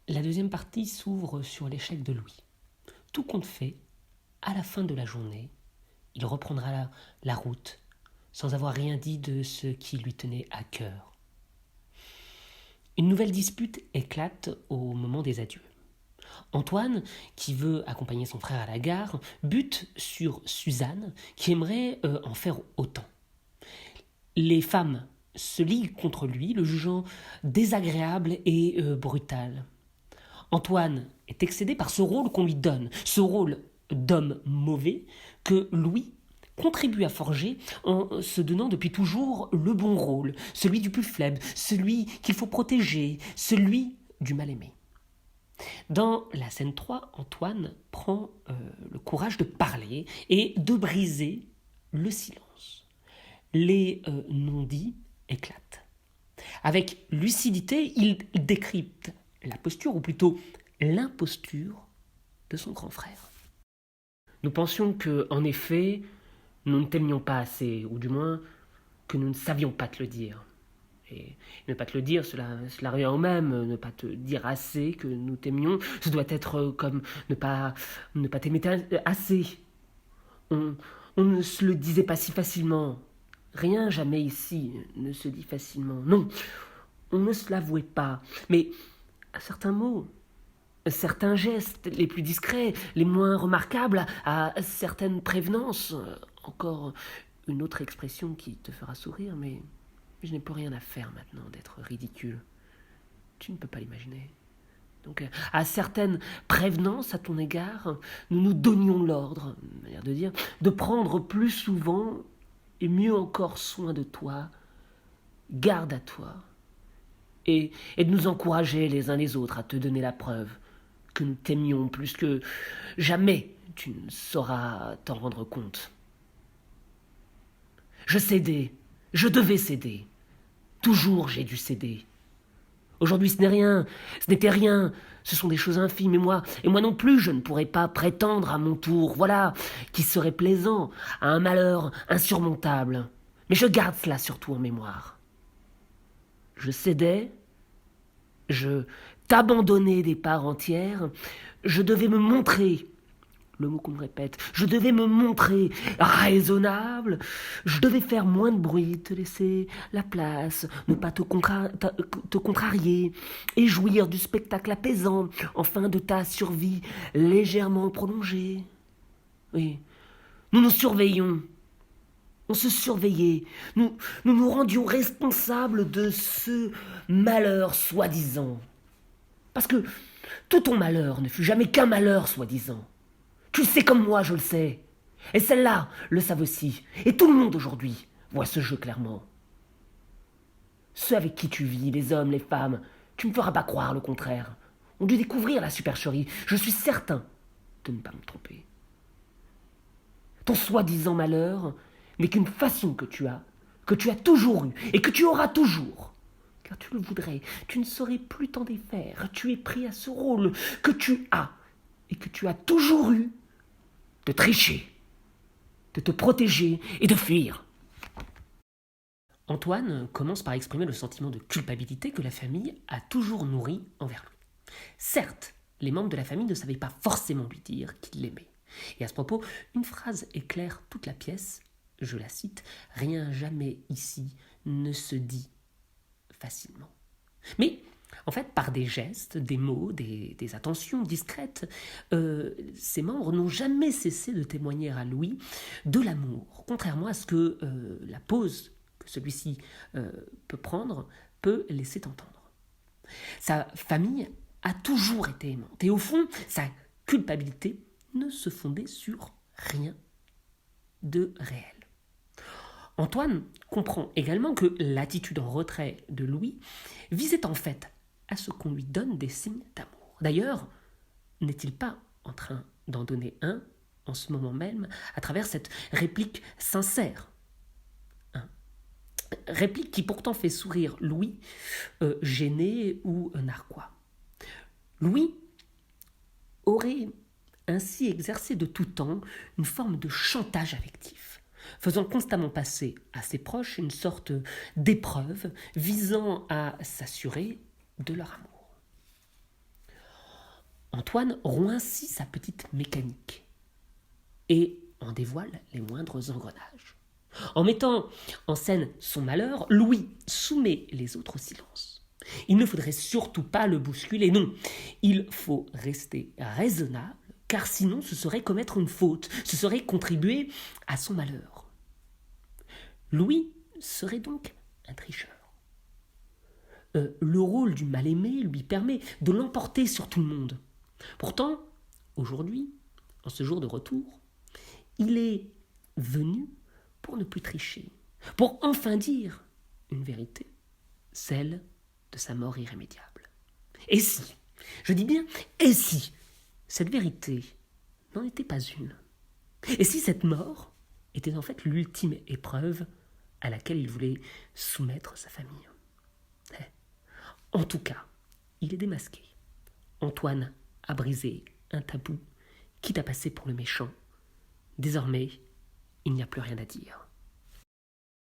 La deuxième partie s'ouvre sur l'échec de Louis. Tout compte fait, à la fin de la journée, il reprendra la route sans avoir rien dit de ce qui lui tenait à cœur. Une nouvelle dispute éclate au moment des adieux. Antoine, qui veut accompagner son frère à la gare, bute sur Suzanne, qui aimerait en faire autant. Les femmes se liguent contre lui, le jugeant désagréable et brutal. Antoine est excédé par ce rôle qu'on lui donne, ce rôle d'homme mauvais que Louis contribue à forger en se donnant depuis toujours le bon rôle, celui du plus faible, celui qu'il faut protéger, celui du mal-aimé. Dans la scène 3, Antoine prend le courage de parler et de briser le silence. Les non-dits éclatent. Avec lucidité, il décrypte la posture, ou plutôt l'imposture, de son grand frère. Nous pensions que, en effet, nous ne t'aimions pas assez, ou du moins que nous ne savions pas te le dire. Et ne pas te le dire, cela revient au même. Ne pas te dire assez que nous t'aimions, ce doit être comme ne pas t'aimer assez. On ne se le disait pas si facilement. Rien jamais ici ne se dit facilement. Non, on ne se l'avouait pas. Mais à certains mots, certains gestes, les plus discrets, les moins remarquables, à certaines prévenances, encore une autre expression qui te fera sourire, mais je n'ai plus rien à faire maintenant d'être ridicule. Tu ne peux pas l'imaginer. Donc, à certaines prévenances à ton égard, nous nous donnions l'ordre, manière de dire, de prendre plus souvent et mieux encore soin de toi, garde à toi, et de nous encourager les uns les autres à te donner la preuve que nous t'aimions plus que jamais tu ne sauras t'en rendre compte. Je cédais, je devais céder. Toujours j'ai dû céder. Aujourd'hui ce n'est rien, ce n'était rien, ce sont des choses infimes, et moi non plus je ne pourrais pas prétendre à mon tour, voilà, qui serait plaisant, à un malheur insurmontable. Mais je garde cela surtout en mémoire. Je cédais, je t'abandonnais des parts entières, je devais me montrer, le mot qu'on me répète, je devais me montrer raisonnable, je devais faire moins de bruit, te laisser la place, ne pas te contrarier, et jouir du spectacle apaisant, enfin de ta survie légèrement prolongée. Oui, nous nous surveillions, on se surveillait, nous rendions responsables de ce malheur soi-disant. Parce que tout ton malheur ne fut jamais qu'un malheur soi-disant. Tu le sais comme moi, je le sais. Et celles-là le savent aussi. Et tout le monde aujourd'hui voit ce jeu clairement. Ceux avec qui tu vis, les hommes, les femmes, tu ne me feras pas croire le contraire. On dû découvrir la supercherie. Je suis certain de ne pas me tromper. Ton soi-disant malheur n'est qu'une façon que tu as toujours eue et que tu auras toujours. Car tu le voudrais, tu ne saurais plus t'en défaire. Tu es pris à ce rôle que tu as et que tu as toujours eu de tricher, de te protéger et de fuir. Antoine commence par exprimer le sentiment de culpabilité que la famille a toujours nourri envers lui. Certes, les membres de la famille ne savaient pas forcément lui dire qu'ils l'aimaient. Et à ce propos, une phrase éclaire toute la pièce, je la cite, « Rien jamais ici ne se dit facilement ». Mais en fait, par des gestes, des mots, des attentions discrètes, ces membres n'ont jamais cessé de témoigner à Louis de l'amour, contrairement à ce que la pose que celui-ci peut prendre peut laisser entendre. Sa famille a toujours été aimante, et au fond, sa culpabilité ne se fondait sur rien de réel. Antoine comprend également que l'attitude en retrait de Louis visait en fait à ce qu'on lui donne des signes d'amour. D'ailleurs, n'est-il pas en train d'en donner un en ce moment même à travers cette réplique sincère, réplique qui pourtant fait sourire Louis, gêné ou narquois. Louis aurait ainsi exercé de tout temps une forme de chantage affectif, faisant constamment passer à ses proches une sorte d'épreuve visant à s'assurer de leur amour. Antoine rompt ainsi sa petite mécanique et en dévoile les moindres engrenages. En mettant en scène son malheur, Louis soumet les autres au silence. Il ne faudrait surtout pas le bousculer, non. Il faut rester raisonnable, car sinon ce serait commettre une faute, ce serait contribuer à son malheur. Louis serait donc un tricheur. Le rôle du mal-aimé lui permet de l'emporter sur tout le monde. Pourtant, aujourd'hui, en ce jour de retour, il est venu pour ne plus tricher, pour enfin dire une vérité, celle de sa mort irrémédiable. Et si, je dis bien, et si, cette vérité n'en était pas une? Et si cette mort était en fait l'ultime épreuve à laquelle il voulait soumettre sa famille? En tout cas, il est démasqué. Antoine a brisé un tabou, quitte à passer pour le méchant. Désormais, il n'y a plus rien à dire.